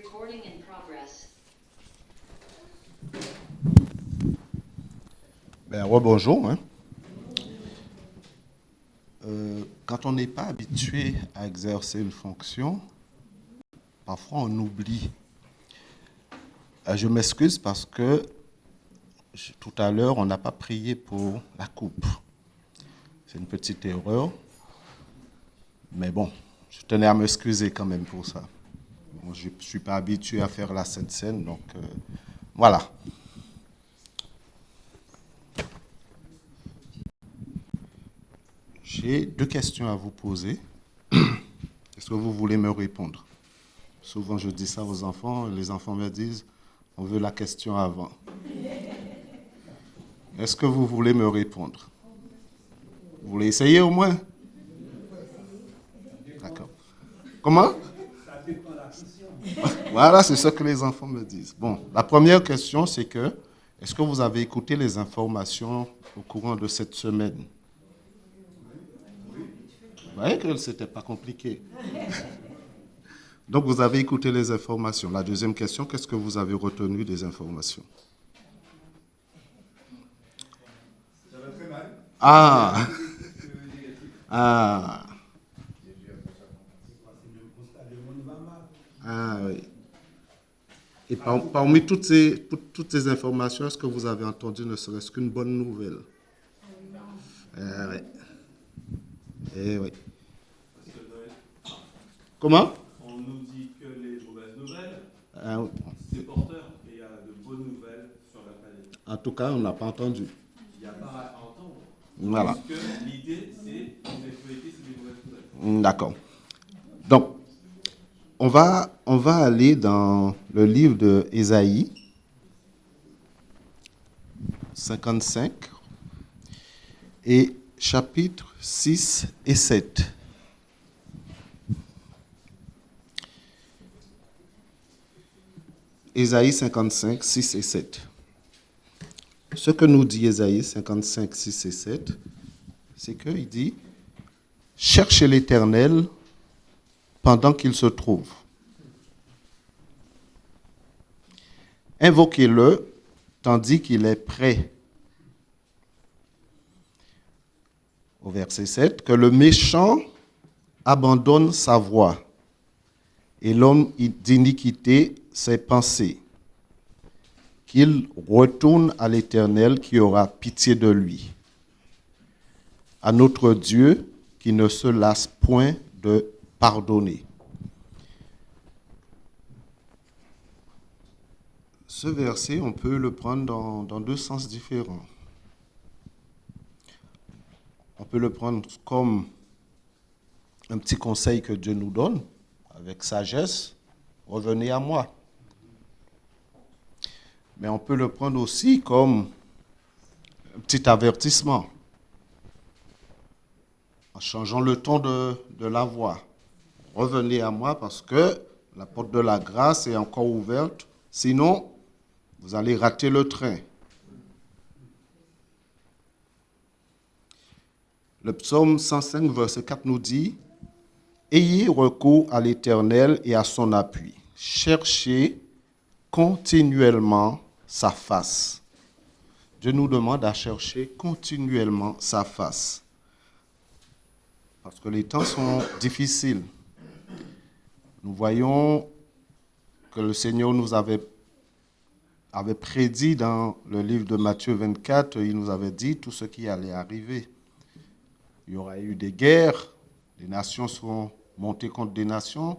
Recording in progress. Rebonjour. Quand on n'est pas habitué à exercer une fonction, parfois on oublie. Je m'excuse parce que tout à l'heure, on n'a pas prié pour la coupe. C'est une petite erreur. Mais bon, je tenais à m'excuser quand même pour ça. Moi, je ne suis pas habitué à faire la Sainte Seine, donc voilà. J'ai 2 questions à vous poser. Est-ce que vous voulez me répondre? Souvent, je dis ça aux enfants, les enfants me disent, on veut la question avant. Est-ce que vous voulez me répondre? Vous voulez essayer au moins? D'accord. Comment? Ça dépend de la question. Voilà, c'est ce que les enfants me disent. Bon, la première question, c'est que, est-ce que vous avez écouté les informations au courant de cette semaine? Vous voyez que ce n'était pas compliqué. Donc, vous avez écouté les informations. La deuxième question, qu'est-ce que vous avez retenu des informations? J'avais très mal. Ah! Ah! Ah oui. Et parmi toutes ces informations, est-ce que vous avez entendu ne serait-ce qu'une bonne nouvelle? Oui. Eh oui. Comment? On nous dit que les mauvaises nouvelles, Oui. c'est porteur, et il y a de bonnes nouvelles sur la planète. En tout cas, on n'a pas entendu. Il n'y a pas à entendre. Voilà. Parce que l'idée, c'est que l'actualité, c'est des mauvaises nouvelles. D'accord. Donc, on va aller dans le livre de Ésaïe 55 et chapitres 6 et 7. Ésaïe 55, 6 et 7. Ce que nous dit Ésaïe 55, 6 et 7, c'est qu'il dit « Cherchez l'Éternel pendant qu'il se trouve. Invoquez-le tandis qu'il est prêt. » Au verset 7, « Que le méchant abandonne sa voie et l'homme d'iniquité ses pensées, qu'il retourne à l'Éternel qui aura pitié de lui, à notre Dieu qui ne se lasse point de pardonner. » Ce verset, on peut le prendre dans 2 sens différents. On peut le prendre comme un petit conseil que Dieu nous donne, avec sagesse, revenez à moi. Mais on peut le prendre aussi comme un petit avertissement, en changeant le ton de la voix. Revenez à moi parce que la porte de la grâce est encore ouverte, sinon vous allez rater le train. Le psaume 105, verset 4 nous dit « Ayez recours à l'Éternel et à son appui. Cherchez continuellement sa face. » Dieu nous demande à chercher continuellement sa face. Parce que les temps sont difficiles. Nous voyons que le Seigneur nous avait prédit dans le livre de Matthieu 24, il nous avait dit tout ce qui allait arriver. Il y aura eu des guerres, les nations seront montées contre des nations,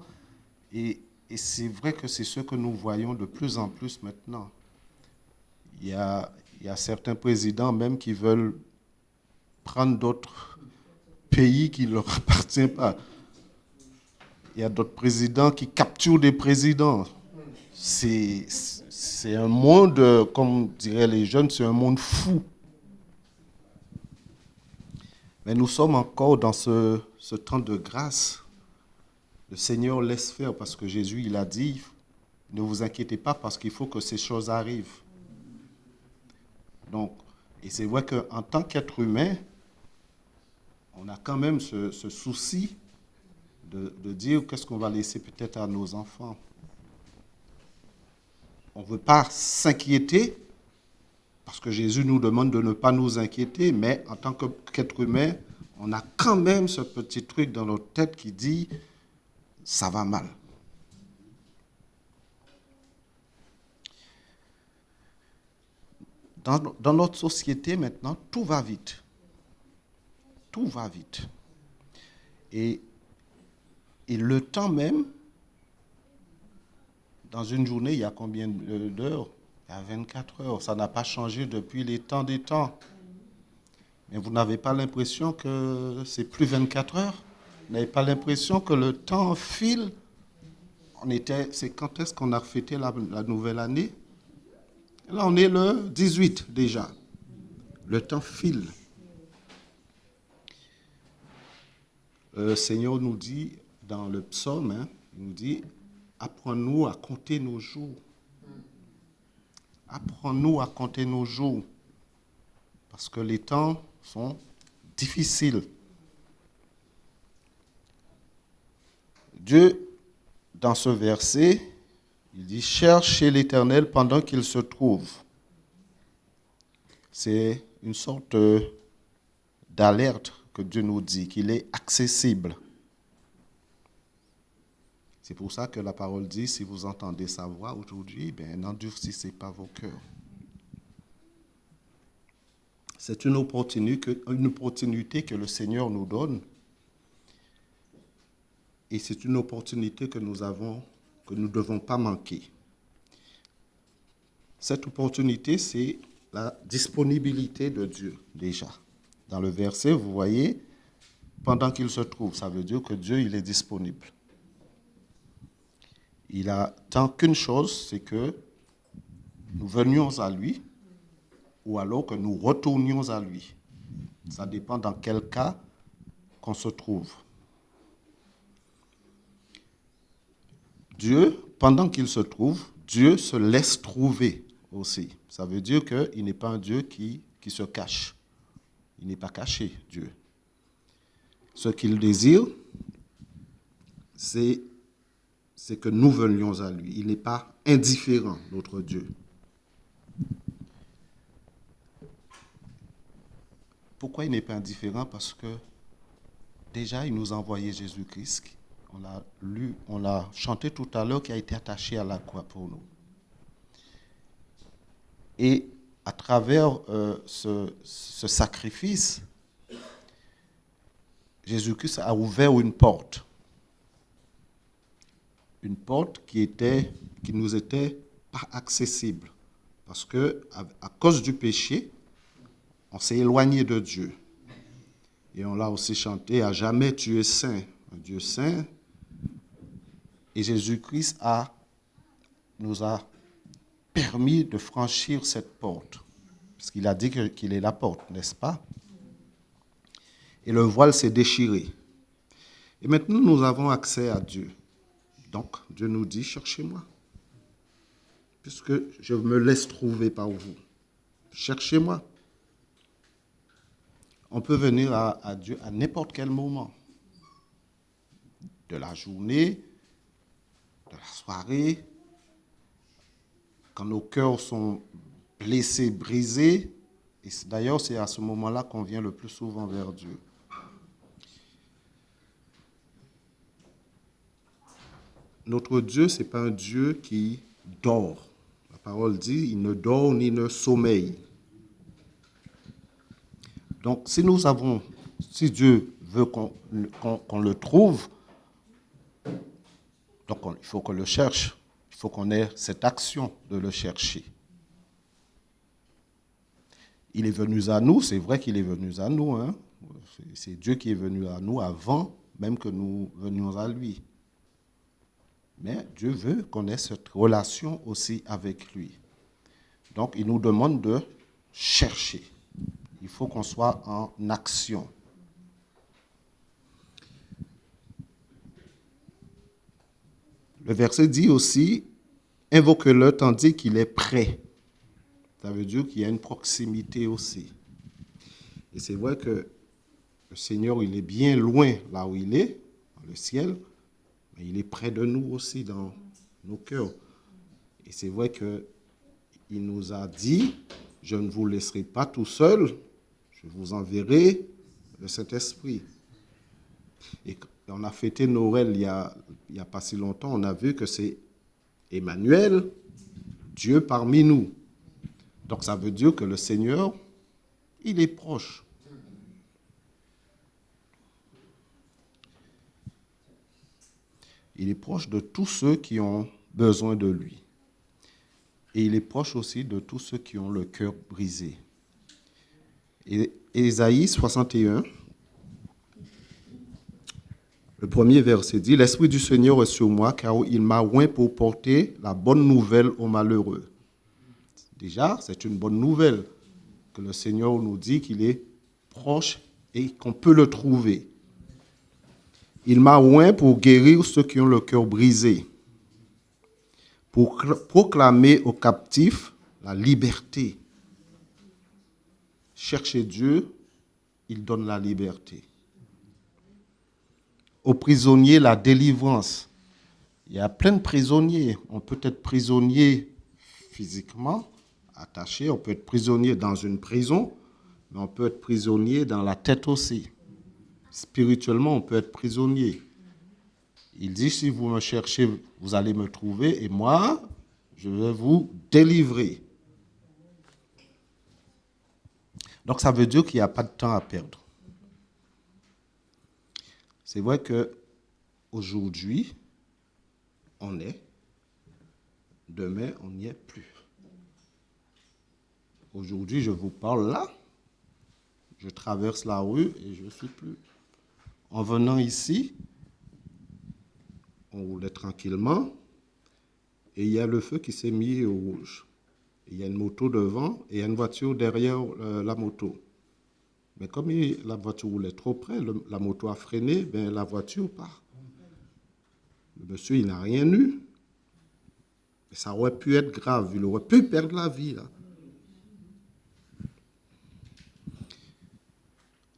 et c'est vrai que c'est ce que nous voyons de plus en plus maintenant. Il y a certains présidents même qui veulent prendre d'autres pays qui ne leur appartiennent pas. Il y a d'autres présidents qui capturent des présidents. C'est un monde, comme diraient les jeunes, c'est un monde fou. Mais nous sommes encore dans ce temps de grâce. Le Seigneur laisse faire parce que Jésus, il a dit, ne vous inquiétez pas parce qu'il faut que ces choses arrivent. Donc, et c'est vrai qu'en tant qu'être humain, on a quand même ce souci de dire qu'est-ce qu'on va laisser peut-être à nos enfants. on ne veut pas s'inquiéter, parce que Jésus nous demande de ne pas nous inquiéter, mais en tant qu'être humain, on a quand même ce petit truc dans notre tête qui dit « ça va mal ». Dans notre société maintenant, tout va vite. Tout va vite. Et le temps même, dans une journée, il y a combien d'heures? Il y a 24 heures. Ça n'a pas changé depuis les temps des temps. Mais vous n'avez pas l'impression que c'est plus 24 heures? Vous n'avez pas l'impression que le temps file? C'est quand est-ce qu'on a fêté la nouvelle année? Là, on est le 18 déjà. Le temps file. Le Seigneur nous dit dans le psaume, il nous dit, apprends-nous à compter nos jours. Apprends-nous à compter nos jours. Parce que les temps sont difficiles. Dieu, dans ce verset, il dit, cherchez l'Éternel pendant qu'il se trouve. C'est une sorte d'alerte que Dieu nous dit, qu'il est accessible. C'est pour ça que la parole dit, si vous entendez sa voix aujourd'hui, n'endurcissez pas vos cœurs. C'est une opportunité que le Seigneur nous donne. Et c'est une opportunité que nous ne devons pas manquer. Cette opportunité, c'est la disponibilité de Dieu, déjà. Dans le verset, vous voyez, pendant qu'il se trouve, ça veut dire que Dieu, il est disponible. Il attend qu'une chose, c'est que nous venions à lui, ou alors que nous retournions à lui. Ça dépend dans quel cas qu'on se trouve. Dieu, pendant qu'il se trouve, Dieu se laisse trouver aussi. Ça veut dire qu'il n'est pas un Dieu qui se cache. Il n'est pas caché, Dieu. Ce qu'il désire, c'est que nous venions à lui. Il n'est pas indifférent, notre Dieu. Pourquoi il n'est pas indifférent? Parce que déjà, il nous a envoyé Jésus-Christ. On l'a lu, on l'a chanté tout à l'heure, qui a été attaché à la croix pour nous. Et à travers ce sacrifice, Jésus-Christ a ouvert une porte. Une porte qui nous était pas accessible. Parce que, à cause du péché, on s'est éloigné de Dieu. Et on l'a aussi chanté, à jamais tu es saint, un Dieu saint. Et Jésus-Christ nous a permis de franchir cette porte. Parce qu'il a dit qu'il est la porte, n'est-ce pas? Et le voile s'est déchiré. Et maintenant, nous avons accès à Dieu. Donc, Dieu nous dit, cherchez-moi. Puisque je me laisse trouver par vous. Cherchez-moi. On peut venir à Dieu à n'importe quel moment. De la journée, de la soirée, quand nos cœurs sont blessés, brisés. Et d'ailleurs, c'est à ce moment-là qu'on vient le plus souvent vers Dieu. Notre Dieu, ce n'est pas un Dieu qui dort. La parole dit, il ne dort ni ne sommeille. Donc, si Dieu veut qu'on le trouve, donc il faut qu'on le cherche. Il faut qu'on ait cette action de le chercher. Il est venu à nous, c'est vrai qu'il est venu à nous. Hein. C'est Dieu qui est venu à nous avant même que nous venions à lui. Mais Dieu veut qu'on ait cette relation aussi avec lui. Donc, il nous demande de chercher. Il faut qu'on soit en action. Le verset dit aussi, invoque-le tandis qu'il est prêt. Ça veut dire qu'il y a une proximité aussi. Et c'est vrai que le Seigneur, il est bien loin là où il est, dans le ciel, mais il est près de nous aussi dans nos cœurs. Et c'est vrai qu'il nous a dit, je ne vous laisserai pas tout seul, je vous enverrai le Saint-Esprit. Et on a fêté Noël il y a pas si longtemps, on a vu que c'est Emmanuel, Dieu parmi nous. Donc ça veut dire que le Seigneur, il est proche. Il est proche de tous ceux qui ont besoin de lui. Et il est proche aussi de tous ceux qui ont le cœur brisé. Et Ésaïe 61, le premier verset dit, « L'Esprit du Seigneur est sur moi, car il m'a oint pour porter la bonne nouvelle aux malheureux. » Déjà, c'est une bonne nouvelle que le Seigneur nous dit qu'il est proche et qu'on peut le trouver. Il m'a oint pour guérir ceux qui ont le cœur brisé, pour proclamer aux captifs la liberté. Cherchez Dieu, il donne la liberté. Aux prisonniers, la délivrance. Il y a plein de prisonniers. On peut être prisonnier physiquement, attaché, on peut être prisonnier dans une prison, mais on peut être prisonnier dans la tête aussi. Spirituellement, on peut être prisonnier. Il dit, si vous me cherchez, vous allez me trouver, et moi, je vais vous délivrer. Donc, ça veut dire qu'il n'y a pas de temps à perdre. C'est vrai qu'aujourd'hui, on est, demain, on n'y est plus. Aujourd'hui, je vous parle là, je traverse la rue et je ne suis plus. En venant ici, on roulait tranquillement et il y a le feu qui s'est mis au rouge. Il y a une moto devant et il y a une voiture derrière la moto. Mais comme la voiture roulait trop près, la moto a freiné, ben la voiture part. Le monsieur, il n'a rien eu. Ça aurait pu être grave, il aurait pu perdre la vie, là.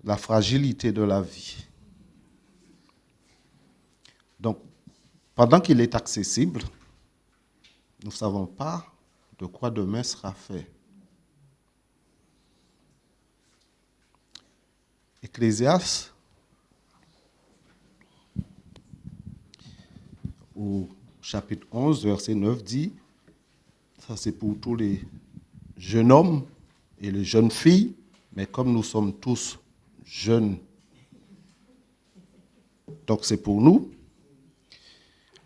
La fragilité de la vie. Donc, pendant qu'il est accessible, nous ne savons pas de quoi demain sera fait. Ecclésiaste, au chapitre 11, verset 9, dit, ça c'est pour tous les jeunes hommes et les jeunes filles, mais comme nous sommes tous jeunes, donc c'est pour nous.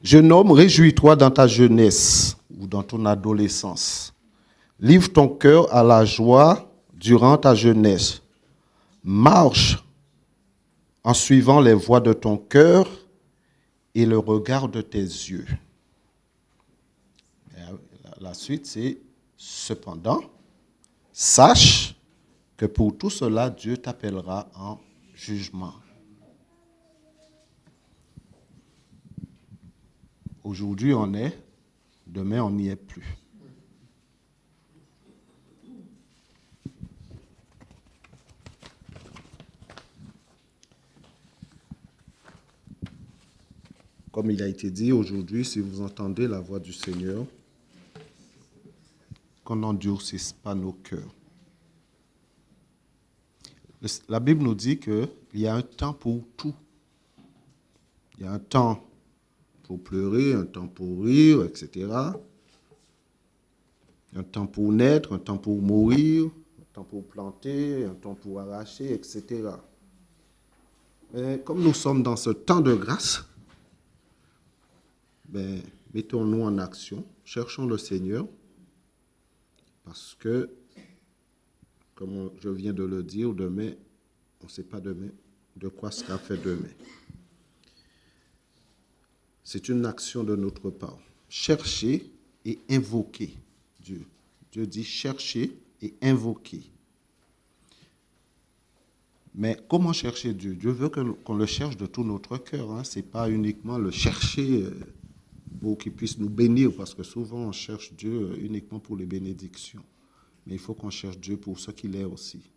Jeune homme, réjouis-toi dans ta jeunesse ou dans ton adolescence. Livre ton cœur à la joie durant ta jeunesse. Marche en suivant les voies de ton cœur et le regard de tes yeux. Et la suite, c'est cependant, sache que pour tout cela, Dieu t'appellera en jugement. Aujourd'hui, on est, demain, on n'y est plus. Comme il a été dit aujourd'hui, si vous entendez la voix du Seigneur, qu'on n'endurcisse pas nos cœurs. La Bible nous dit qu'il y a un temps pour tout. Il y a un temps pour pleurer, un temps pour rire, etc. Un temps pour naître, un temps pour mourir, un temps pour planter, un temps pour arracher, etc. Mais comme nous sommes dans ce temps de grâce, mettons-nous en action, cherchons le Seigneur, parce que, comme je viens de le dire, demain, on ne sait pas demain de quoi sera fait demain. C'est une action de notre part. Chercher et invoquer Dieu. Dieu dit chercher et invoquer. Mais comment chercher Dieu? Dieu veut qu'on le cherche de tout notre cœur. Hein. Ce n'est pas uniquement le chercher pour qu'il puisse nous bénir, parce que souvent on cherche Dieu uniquement pour les bénédictions. Mais il faut qu'on cherche Dieu pour ce qu'il est aussi.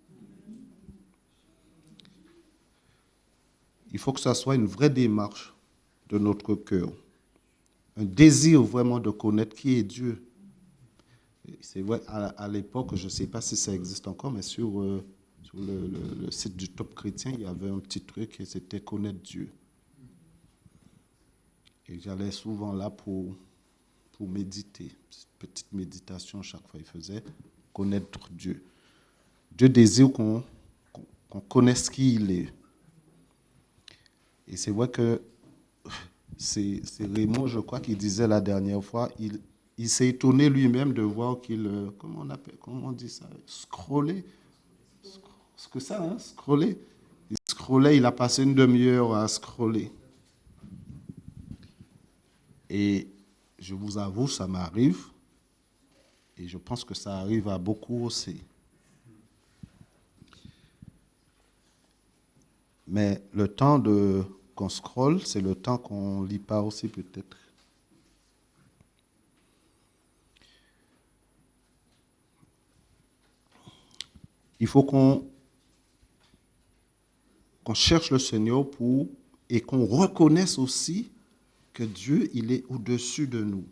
Il faut que ça soit une vraie démarche de notre cœur. Un désir vraiment de connaître qui est Dieu. C'est vrai, à l'époque, je ne sais pas si ça existe encore, mais sur le site du Top Chrétien, il y avait un petit truc et c'était connaître Dieu. Et j'allais souvent là pour méditer. Petite méditation chaque fois il faisait. Connaître Dieu. Dieu désire qu'on connaisse qui il est. Et c'est vrai que c'est Raymond, je crois, qui disait la dernière fois, il s'est étonné lui-même de voir comment on dit ça, scroller. Ce que ça, hein, scroller. Il scrollait, il a passé une demi-heure à scroller. Et je vous avoue, ça m'arrive. Et je pense que ça arrive à beaucoup aussi. Mais le temps qu'on scrolle, c'est le temps qu'on lit pas aussi peut-être. Il faut qu'on cherche le Seigneur et qu'on reconnaisse aussi que Dieu, il est au-dessus de nous.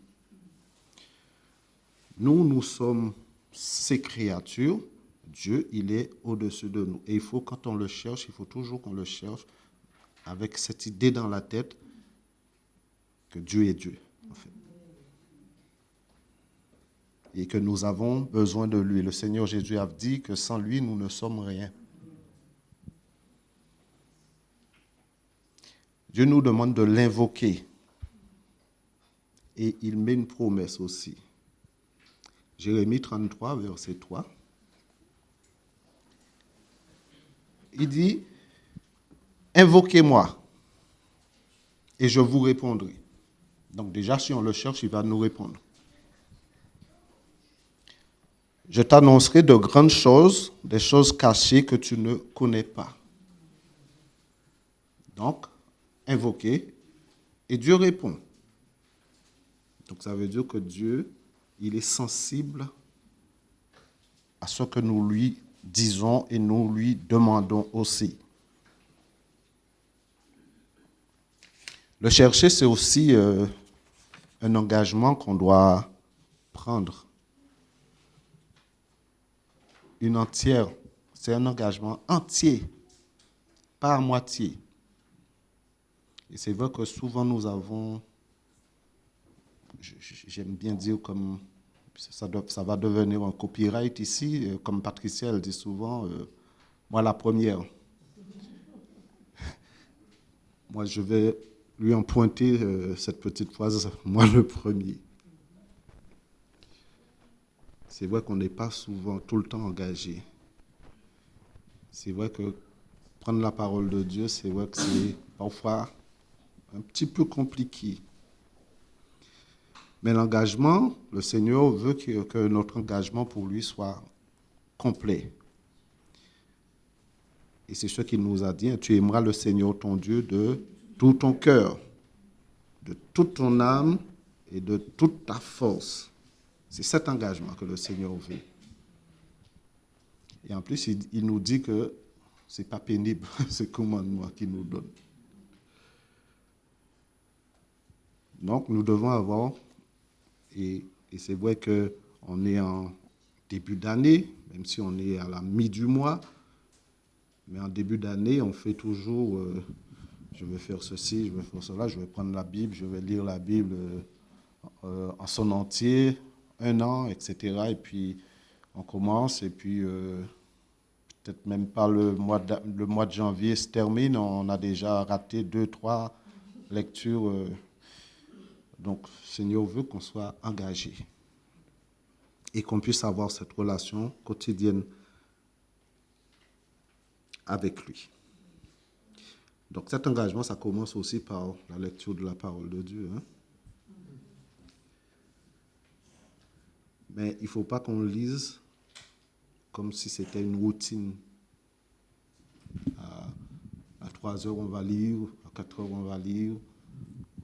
Nous sommes ses créatures. Dieu, il est au-dessus de nous. Et il faut, quand on le cherche, il faut toujours qu'on le cherche avec cette idée dans la tête que Dieu est Dieu, en fait. Et que nous avons besoin de lui. Le Seigneur Jésus a dit que sans lui, nous ne sommes rien. Dieu nous demande de l'invoquer. Et il met une promesse aussi. Jérémie 33, verset 3. Il dit, invoquez-moi et je vous répondrai. Donc déjà, si on le cherche, il va nous répondre. Je t'annoncerai de grandes choses, des choses cachées que tu ne connais pas. Donc, invoquer et Dieu répond. Donc ça veut dire que Dieu, il est sensible à ce que nous lui disons et nous lui demandons aussi. Le chercher, c'est aussi un engagement qu'on doit prendre. C'est un engagement entier, pas à moitié. Et c'est vrai que souvent nous avons, j'aime bien dire comme, ça va devenir un copyright ici, comme Patricia, elle dit souvent, moi la première. Moi je vais lui emprunter cette petite phrase, moi le premier. C'est vrai qu'on n'est pas souvent tout le temps engagé. C'est vrai que prendre la parole de Dieu, c'est vrai que c'est parfois un petit peu compliqué. Mais l'engagement, le Seigneur veut que notre engagement pour lui soit complet. Et c'est ce qu'il nous a dit, tu aimeras le Seigneur ton Dieu de tout ton cœur, de toute ton âme et de toute ta force. C'est cet engagement que le Seigneur veut. Et en plus, il nous dit que ce n'est pas pénible, ce commandement qu'il nous donne. Donc, nous devons avoir, et c'est vrai qu'on est en début d'année, même si on est à la mi du mois, mais en début d'année, on fait toujours, je vais faire ceci, je vais faire cela, je vais prendre la Bible, je vais lire la Bible en son entier, 1 an, etc. Et puis, on commence, et puis peut-être même pas le mois de janvier se termine, on a déjà raté 2, 3 lectures. Donc, le Seigneur veut qu'on soit engagé et qu'on puisse avoir cette relation quotidienne avec lui. Donc, cet engagement, ça commence aussi par la lecture de la parole de Dieu. Hein? Mais il ne faut pas qu'on lise comme si c'était une routine. À 3 heures, on va lire, à 4 heures, on va lire,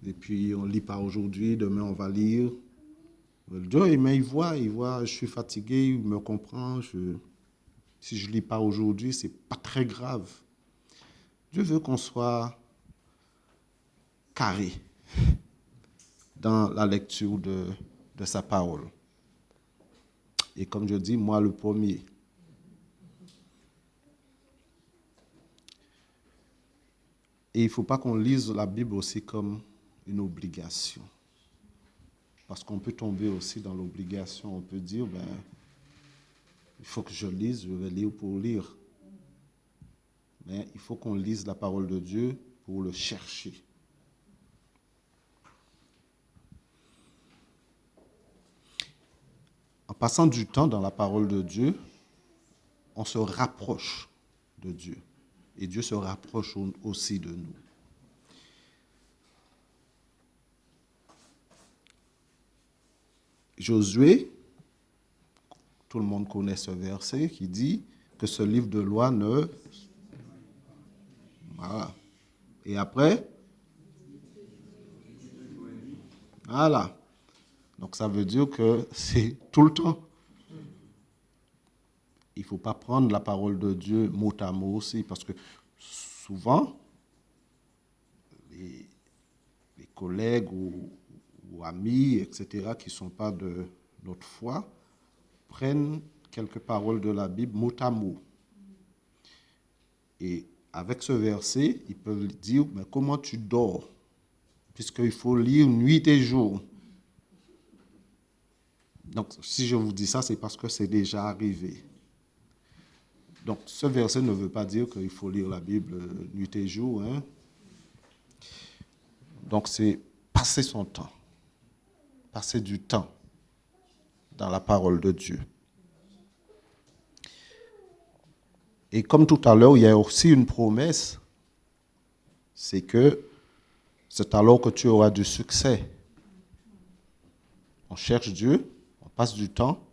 et puis on ne lit pas aujourd'hui, demain, on va lire. Dieu, mais il voit, je suis fatigué, il me comprend. Si je ne lis pas aujourd'hui, ce n'est pas très grave. Dieu veut qu'on soit carré dans la lecture de sa parole. Et comme je dis, moi le premier. Et il ne faut pas qu'on lise la Bible aussi comme une obligation. Parce qu'on peut tomber aussi dans l'obligation. On peut dire, ben, il faut que je lise, je vais lire pour lire. Mais il faut qu'on lise la parole de Dieu pour le chercher. En passant du temps dans la parole de Dieu, on se rapproche de Dieu. Et Dieu se rapproche aussi de nous. Josué, tout le monde connaît ce verset qui dit que ce livre de loi ne... Voilà. Et après, voilà. Donc ça veut dire que c'est tout le temps. Il ne faut pas prendre la parole de Dieu mot à mot aussi, parce que souvent, les collègues ou amis, etc., qui ne sont pas de notre foi, prennent quelques paroles de la Bible mot à mot. Et avec ce verset, ils peuvent dire, mais comment tu dors? Puisqu'il faut lire nuit et jour. Donc, si je vous dis ça, c'est parce que c'est déjà arrivé. Donc, ce verset ne veut pas dire qu'il faut lire la Bible nuit et jour. Hein? Donc, c'est passer son temps, passer du temps dans la parole de Dieu. Et comme tout à l'heure, il y a aussi une promesse, c'est que c'est alors que tu auras du succès. On cherche Dieu, on passe du temps,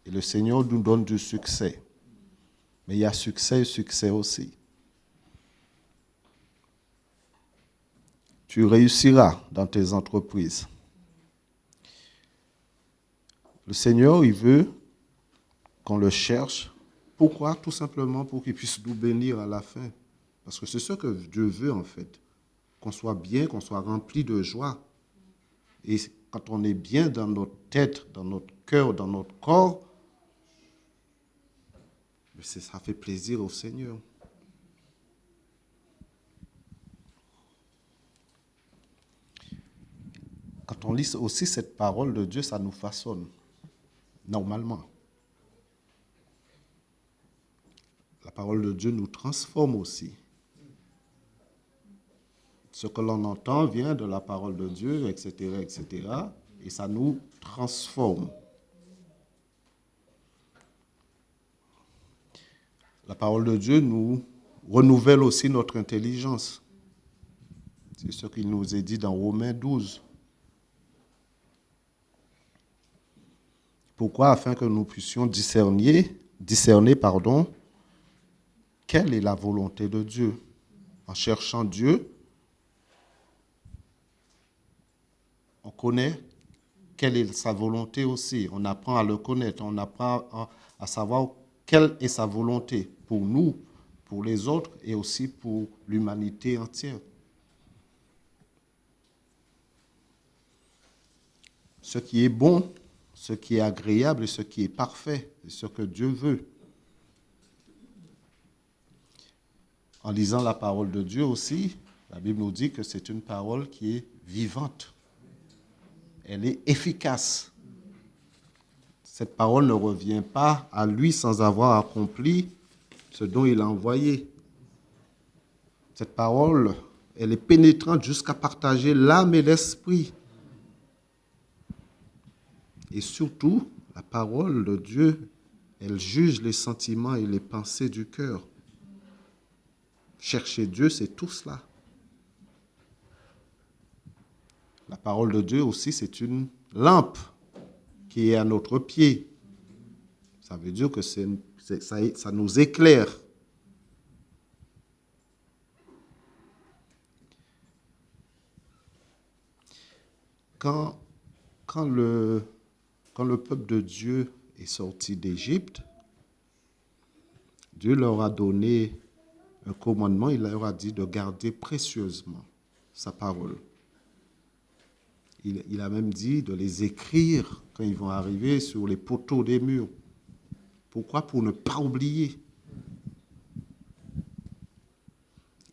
et le Seigneur nous donne du succès. Mais il y a succès et succès aussi. Tu réussiras dans tes entreprises. Le Seigneur, il veut qu'on le cherche. Pourquoi? Tout simplement pour qu'il puisse nous bénir à la fin. Parce que c'est ce que Dieu veut en fait. Qu'on soit bien, qu'on soit rempli de joie. Et quand on est bien dans notre tête, dans notre cœur, dans notre corps, ça fait plaisir au Seigneur. Quand on lit aussi cette parole de Dieu, ça nous façonne, normalement. La parole de Dieu nous transforme aussi. Ce que l'on entend vient de la parole de Dieu, etc., etc., et ça nous transforme. La parole de Dieu nous renouvelle aussi notre intelligence. C'est ce qu'il nous est dit dans Romains 12. Pourquoi? Afin que nous puissions discerner, quelle est la volonté de Dieu. En cherchant Dieu, on connaît quelle est sa volonté aussi. On apprend à le connaître, on apprend à savoir quelle est sa volonté pour nous, pour les autres et aussi pour l'humanité entière. Ce qui est bon, ce qui est agréable et ce qui est parfait, c'est ce que Dieu veut. En lisant la parole de Dieu aussi, la Bible nous dit que c'est une parole qui est vivante. Elle est efficace. Cette parole ne revient pas à lui sans avoir accompli ce dont il a envoyé. Cette parole, elle est pénétrante jusqu'à partager l'âme et l'esprit. Et surtout, la parole de Dieu, elle juge les sentiments et les pensées du cœur. Chercher Dieu, c'est tout cela. La parole de Dieu aussi, c'est une lampe qui est à notre pied. Ça veut dire que ça nous éclaire. Quand le peuple de Dieu est sorti d'Égypte, Dieu leur a donné un commandement, il leur a dit de garder précieusement sa parole. il a même dit de les écrire quand ils vont arriver sur les poteaux des murs. Pourquoi? Pour ne pas oublier.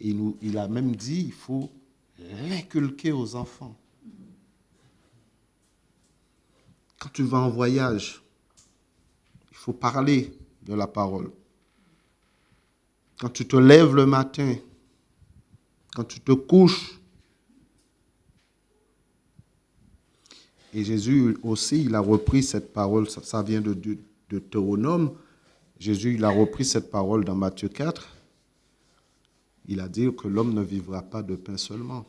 Il a même dit il faut l'inculquer aux enfants. Quand tu vas en voyage, il faut parler de la parole. Quand tu te lèves le matin, quand tu te couches. Et Jésus aussi, il a repris cette parole, ça vient de Deutéronome. Jésus, il a repris cette parole dans Matthieu 4. Il a dit que l'homme ne vivra pas de pain seulement,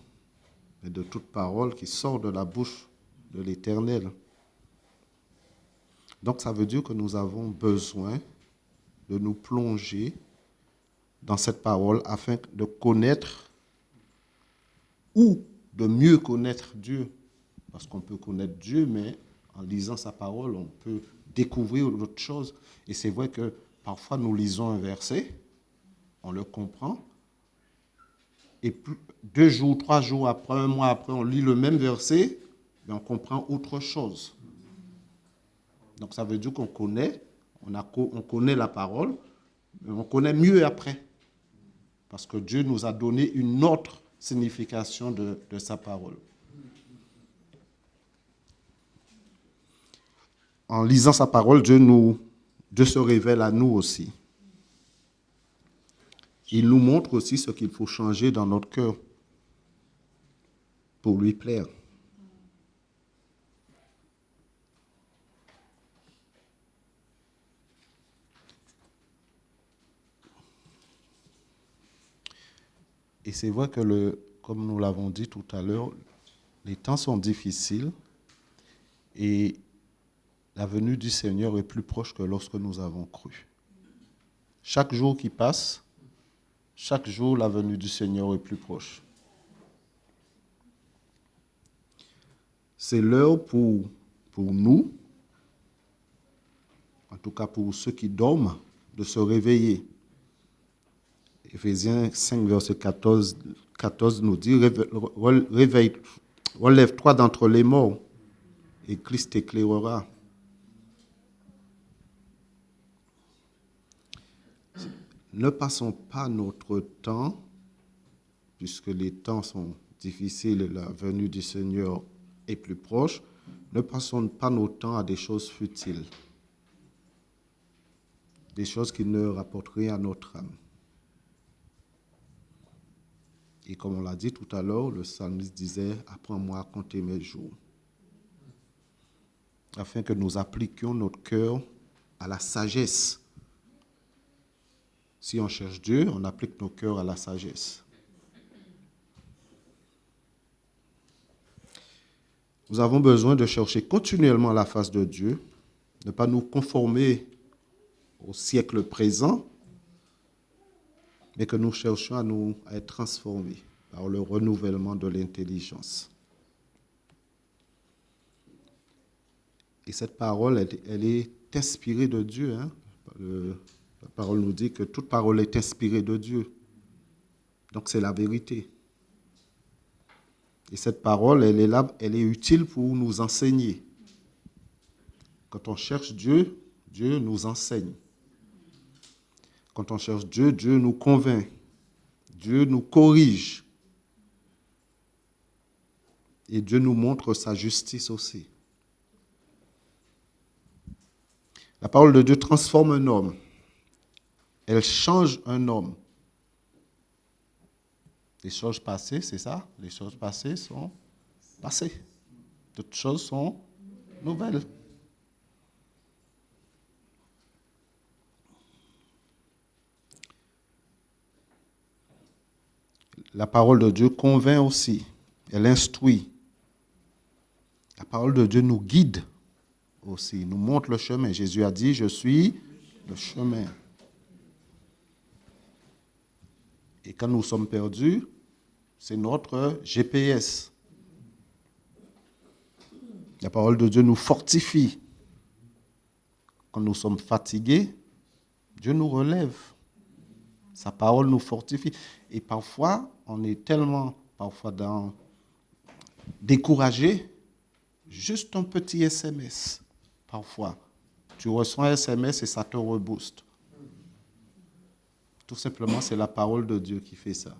mais de toute parole qui sort de la bouche de l'Éternel. Donc ça veut dire que nous avons besoin de nous plonger dans cette parole afin de connaître ou de mieux connaître Dieu. Parce qu'on peut connaître Dieu, mais en lisant sa parole, on peut découvrir d'autres choses. Et c'est vrai que parfois nous lisons un verset, on le comprend, et 2 jours, 3 jours après, 1 mois après, on lit le même verset, mais on comprend autre chose. Donc ça veut dire qu'on connaît, on connaît la parole, mais on connaît mieux après. Parce que Dieu nous a donné une autre signification de sa parole. En lisant sa parole, Dieu se révèle à nous aussi. Il nous montre aussi ce qu'il faut changer dans notre cœur pour lui plaire. Et c'est vrai que, comme nous l'avons dit tout à l'heure, les temps sont difficiles et la venue du Seigneur est plus proche que lorsque nous avons cru. Chaque jour qui passe, chaque jour, la venue du Seigneur est plus proche. C'est l'heure pour nous, en tout cas pour ceux qui dorment, de se réveiller. Éphésiens 5, verset 14 nous dit « Réveille, relève-toi d'entre les morts, et Christ t'éclairera. » Ne passons pas notre temps, puisque les temps sont difficiles et la venue du Seigneur est plus proche, ne passons pas notre temps à des choses futiles, des choses qui ne rapportent rien à notre âme. Et comme on l'a dit tout à l'heure, le psalmiste disait « Apprends-moi à compter mes jours », afin que nous appliquions notre cœur à la sagesse. Si on cherche Dieu, on applique nos cœurs à la sagesse. Nous avons besoin de chercher continuellement la face de Dieu, ne pas nous conformer au siècle présent, mais que nous cherchions à être transformés par le renouvellement de l'intelligence. Et cette parole, elle est inspirée de Dieu. La parole nous dit que toute parole est inspirée de Dieu. Donc c'est la vérité. Et cette parole, elle est là, elle est utile pour nous enseigner. Quand on cherche Dieu, Dieu nous enseigne. Quand on cherche Dieu, Dieu nous convainc. Dieu nous corrige. Et Dieu nous montre sa justice aussi. La parole de Dieu transforme un homme. Elle change un homme. Les choses passées, c'est ça? Les choses passées sont passées. Toutes choses sont nouvelles. La parole de Dieu convainc aussi. Elle instruit. La parole de Dieu nous guide aussi, nous montre le chemin. Jésus a dit, je suis le chemin. Et quand nous sommes perdus, c'est notre GPS. La parole de Dieu nous fortifie. Quand nous sommes fatigués, Dieu nous relève. Sa parole nous fortifie. Et parfois, on est tellement découragé Juste un petit SMS, parfois. Tu reçois un SMS et ça te rebooste. Tout simplement, c'est la parole de Dieu qui fait ça.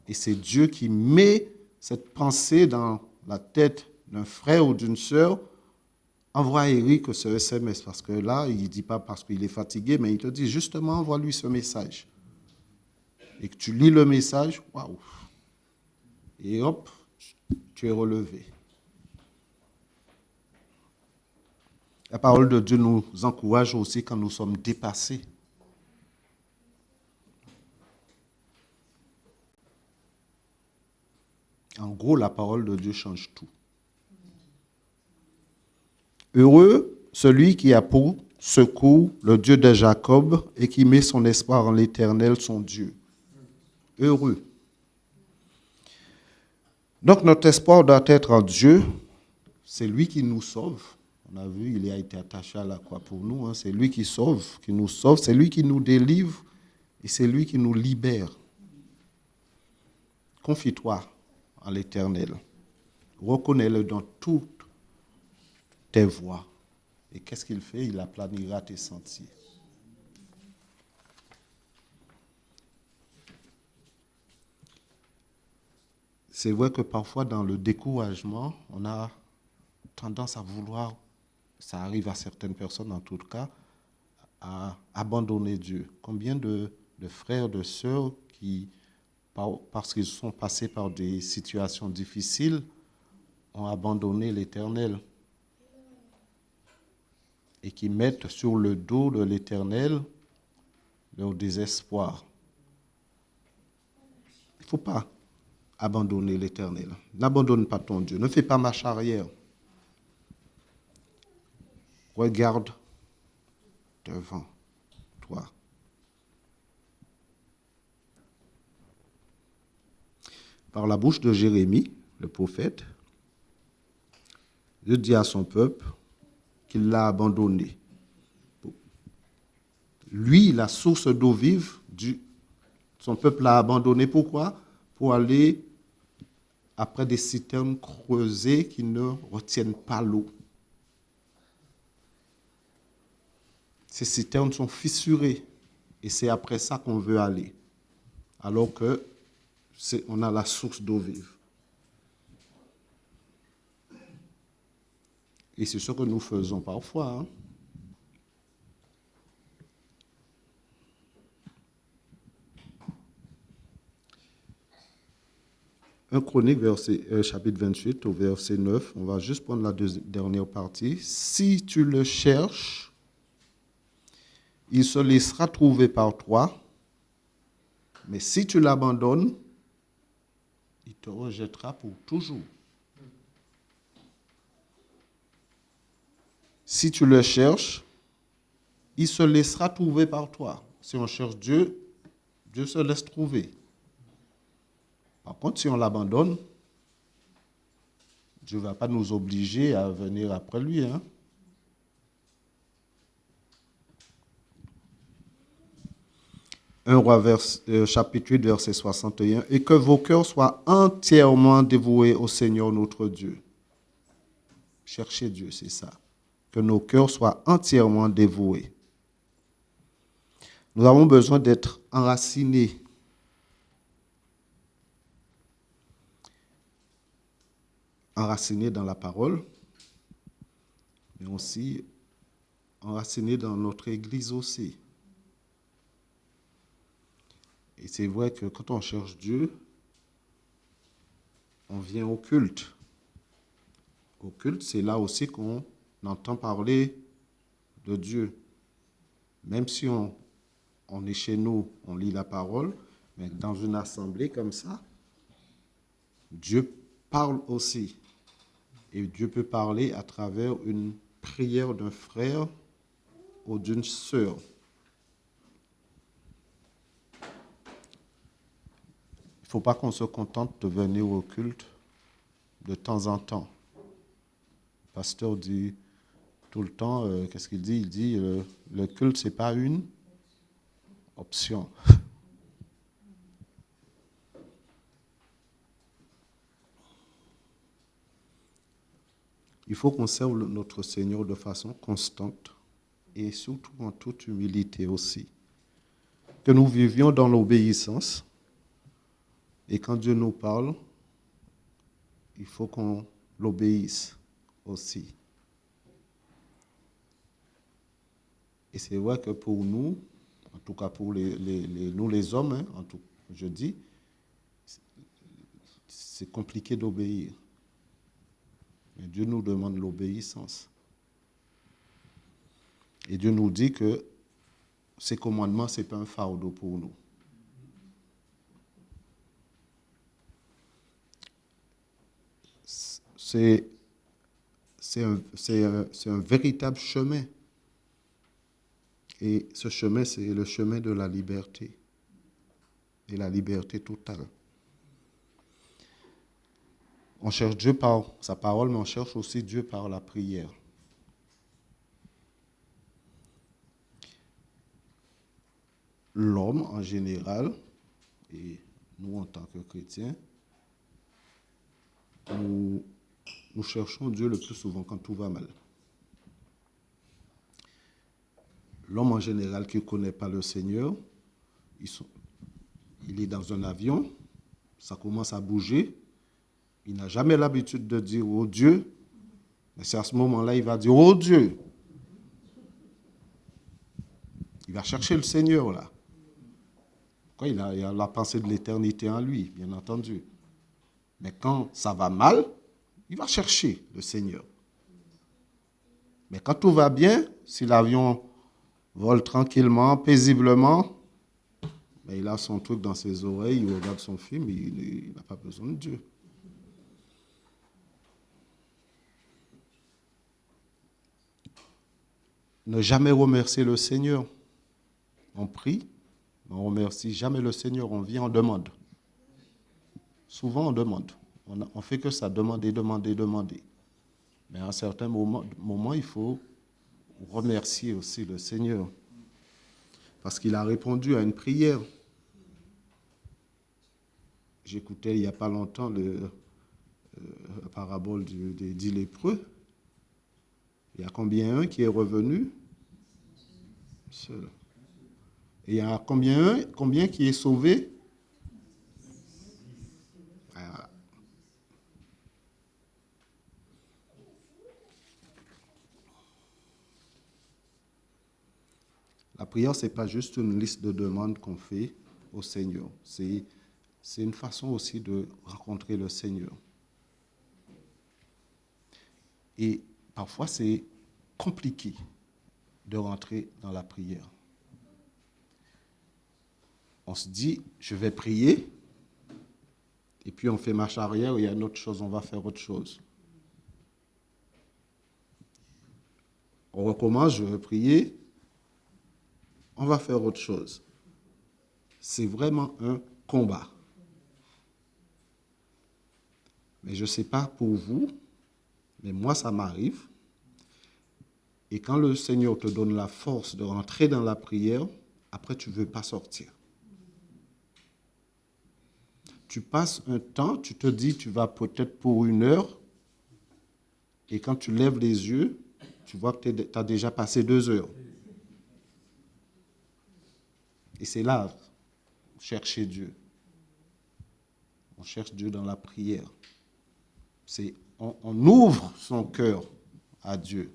Et c'est Dieu qui met cette pensée dans la tête d'un frère ou d'une sœur. Envoie à Eric ce SMS, parce que là, il ne dit pas parce qu'il est fatigué, mais il te dit justement, envoie-lui ce message. Et que tu lis le message, waouh! Et hop, tu es relevé. La parole de Dieu nous encourage aussi quand nous sommes dépassés. En gros, la parole de Dieu change tout. Heureux celui qui a pour secours le Dieu de Jacob et qui met son espoir en l'Éternel, son Dieu. Heureux. Donc notre espoir doit être en Dieu. C'est lui qui nous sauve. On a vu, il a été attaché à la croix pour nous. C'est lui qui sauve, qui nous sauve. C'est lui qui nous délivre et c'est lui qui nous libère. Confie-toi en l'Éternel. Reconnais-le dans toutes tes voies. Et qu'est-ce qu'il fait? Il aplanira tes sentiers. C'est vrai que parfois, dans le découragement, on a tendance à vouloir, ça arrive à certaines personnes en tout cas, à abandonner Dieu. Combien de frères, de sœurs qui, parce qu'ils sont passés par des situations difficiles, ont abandonné l'Éternel et qui mettent sur le dos de l'Éternel leur désespoir. Il ne faut pas abandonner l'Éternel. N'abandonne pas ton Dieu. Ne fais pas marche arrière. Regarde devant toi. Par la bouche de Jérémie, le prophète, Dieu dit à son peuple qu'il l'a abandonné. Lui, la source d'eau vive, son peuple l'a abandonné. Pourquoi? Pour aller après des citernes creusées qui ne retiennent pas l'eau. Ces citernes sont fissurées et c'est après ça qu'on veut aller. Alors que on a la source d'eau vive. Et c'est ce que nous faisons parfois. 1 Chronique, chapitre 28, au verset 9. On va juste prendre la dernière partie. Si tu le cherches, il se laissera trouver par toi. Mais si tu l'abandonnes, il te rejettera pour toujours. Si tu le cherches, il se laissera trouver par toi. Si on cherche Dieu, Dieu se laisse trouver. Par contre, si on l'abandonne, Dieu ne va pas nous obliger à venir après lui. 1 Roi chapitre 8, verset 61. Et que vos cœurs soient entièrement dévoués au Seigneur notre Dieu. Cherchez Dieu, c'est ça. Que nos cœurs soient entièrement dévoués. Nous avons besoin d'être enracinés. Enracinés dans la parole, mais aussi enracinés dans notre Église aussi. Et c'est vrai que quand on cherche Dieu, on vient au culte. Au culte, c'est là aussi qu'on entend parler de Dieu. Même si on est chez nous, on lit la parole, mais dans une assemblée comme ça, Dieu parle aussi. Et Dieu peut parler à travers une prière d'un frère ou d'une sœur. Il ne faut pas qu'on se contente de venir au culte de temps en temps. Le pasteur dit tout le temps, qu'est-ce qu'il dit? Il dit, le culte, ce n'est pas une option. Il faut qu'on serve notre Seigneur de façon constante et surtout en toute humilité aussi. Que nous vivions dans l'obéissance et quand Dieu nous parle, il faut qu'on l'obéisse aussi. Et c'est vrai que pour nous, en tout cas pour nous les hommes, hein, je dis, c'est compliqué d'obéir. Mais Dieu nous demande l'obéissance. Et Dieu nous dit que ces commandements, ce n'est pas un fardeau pour nous. C'est un véritable chemin. Et ce chemin, c'est le chemin de la liberté. Et la liberté totale. On cherche Dieu par sa parole, mais on cherche aussi Dieu par la prière. L'homme, en général, et nous en tant que chrétiens, nous cherchons Dieu le plus souvent quand tout va mal. L'homme, en général, qui ne connaît pas le Seigneur, il est dans un avion, ça commence à bouger, il n'a jamais l'habitude de dire « Oh Dieu », mais c'est à ce moment-là il va dire « Oh Dieu ». Il va chercher le Seigneur, là. Quoi, il a la pensée de l'éternité en lui, bien entendu. Mais quand ça va mal, il va chercher le Seigneur. Mais quand tout va bien, si l'avion vole tranquillement, paisiblement, mais il a son truc dans ses oreilles, il regarde son film, il n'a pas besoin de Dieu. Ne jamais remercier le Seigneur. On prie, mais on ne remercie jamais le Seigneur, on vient en demande. Souvent on demande. On fait que ça, demander. Mais à un certain moment, il faut remercier aussi le Seigneur. Parce qu'il a répondu à une prière. J'écoutais il n'y a pas longtemps la parabole des 10 lépreux. Il y a combien un qui est revenu? Seul. Et il y a combien qui est sauvé? Voilà. La prière, ce n'est pas juste une liste de demandes qu'on fait au Seigneur. C'est une façon aussi de rencontrer le Seigneur. Et parfois, c'est compliqué de rentrer dans la prière. On se dit, je vais prier, et puis on fait marche arrière, il y a une autre chose, on va faire autre chose. On recommence, je vais prier, on va faire autre chose. C'est vraiment un combat. Mais je ne sais pas pour vous, mais moi, ça m'arrive. Et quand le Seigneur te donne la force de rentrer dans la prière, après, tu ne veux pas sortir. Tu passes un temps, tu te dis, tu vas peut-être pour 1 heure, et quand tu lèves les yeux, tu vois que tu as déjà passé 2 heures. Et c'est là, chercher Dieu. On cherche Dieu dans la prière. On ouvre son cœur à Dieu.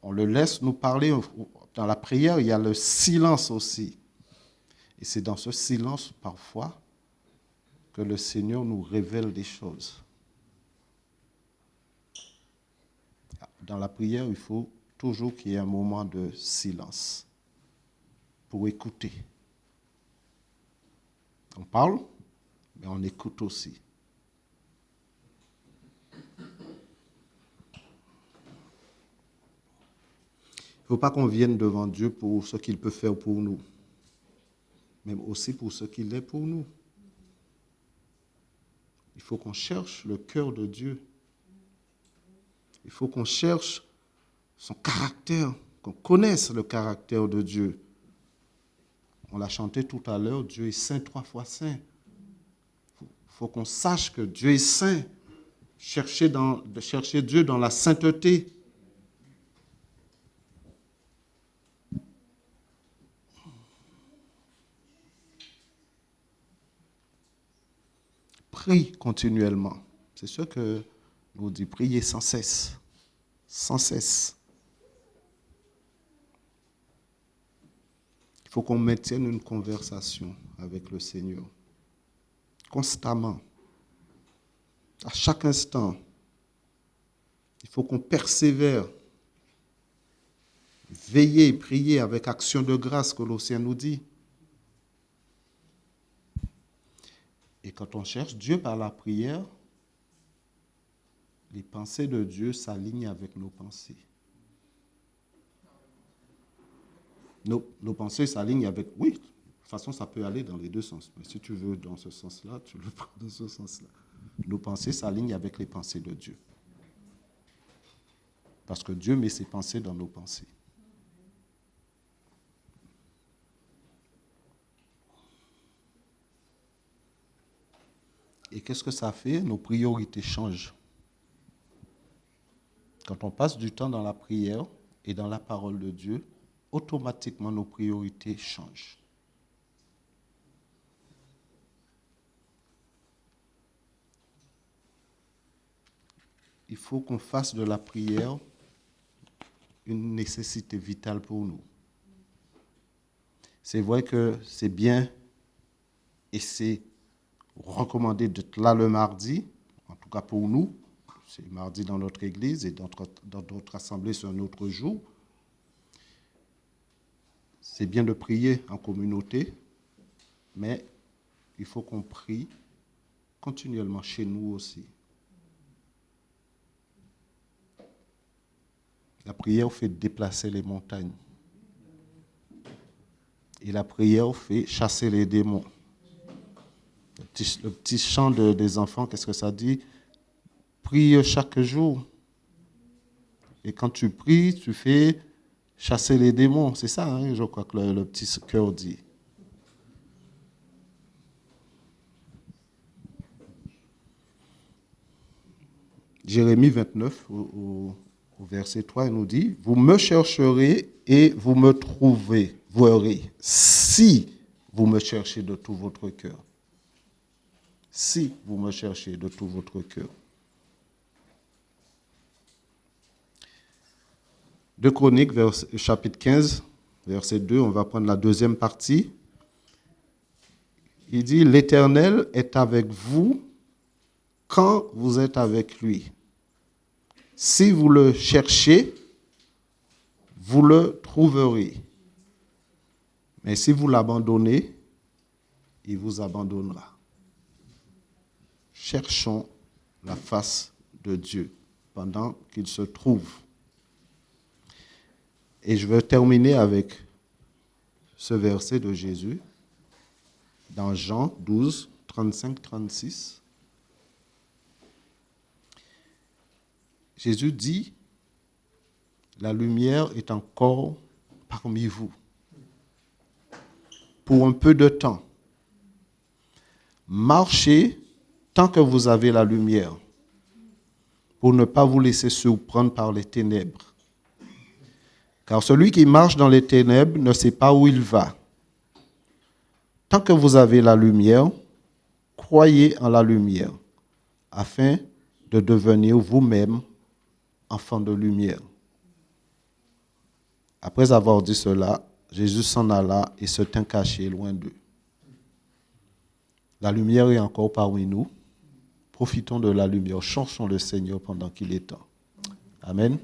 On le laisse nous parler. Dans la prière, il y a le silence aussi. Et c'est dans ce silence, parfois, que le Seigneur nous révèle des choses. Dans la prière, il faut toujours qu'il y ait un moment de silence pour écouter. On parle, mais on écoute aussi. Il ne faut pas qu'on vienne devant Dieu pour ce qu'il peut faire pour nous, mais aussi pour ce qu'il est pour nous. Il faut qu'on cherche le cœur de Dieu. Il faut qu'on cherche son caractère, qu'on connaisse le caractère de Dieu. On l'a chanté tout à l'heure, Dieu est saint, 3 fois saint. Il faut qu'on sache que Dieu est saint. de chercher Dieu dans la sainteté. Prie continuellement. C'est ce que nous dit, prier sans cesse. Sans cesse. Il faut qu'on maintienne une conversation avec le Seigneur. Constamment. À chaque instant. Il faut qu'on persévère. Veiller, prier avec action de grâce, Colossiens nous dit. Et quand on cherche Dieu par la prière, les pensées de Dieu s'alignent avec nos pensées. Nos pensées s'alignent avec... Oui, de toute façon, ça peut aller dans les deux sens. Mais si tu veux dans ce sens-là, tu le prends dans ce sens-là. Nos pensées s'alignent avec les pensées de Dieu. Parce que Dieu met ses pensées dans nos pensées. Et qu'est-ce que ça fait? Nos priorités changent. Quand on passe du temps dans la prière et dans la parole de Dieu, automatiquement nos priorités changent. Il faut qu'on fasse de la prière une nécessité vitale pour nous. C'est vrai que c'est bien et c'est recommandé d'être là le mardi, en tout cas pour nous. C'est mardi dans notre église et dans d'autres assemblées, c'est un autre jour. C'est bien de prier en communauté, mais il faut qu'on prie continuellement chez nous aussi. La prière fait déplacer les montagnes. Et la prière fait chasser les démons. Le petit chant des enfants, qu'est-ce que ça dit? Prie chaque jour. Et quand tu pries, tu fais chasser les démons. C'est ça, hein, je crois que le petit cœur dit. Jérémie 29, au verset 3, il nous dit, « Vous me chercherez et vous me trouverez, si vous me cherchez de tout votre cœur. » Si vous me cherchez de tout votre cœur. 2 Chroniques, chapitre 15, verset 2, on va prendre la deuxième partie. Il dit, « L'Éternel est avec vous quand vous êtes avec lui. Si vous le cherchez, vous le trouverez. Mais si vous l'abandonnez, il vous abandonnera. » Cherchons la face de Dieu pendant qu'il se trouve. Et je vais terminer avec ce verset de Jésus dans Jean 12, 35-36. Jésus dit, « La lumière est encore parmi vous pour un peu de temps. Marchez tant que vous avez la lumière, pour ne pas vous laisser surprendre par les ténèbres. Car celui qui marche dans les ténèbres ne sait pas où il va. Tant que vous avez la lumière, croyez en la lumière, afin de devenir vous-même enfants de lumière. » Après avoir dit cela, Jésus s'en alla et se tint caché loin d'eux. La lumière est encore parmi nous. Profitons de la lumière. Cherchons le Seigneur pendant qu'il est temps. Amen.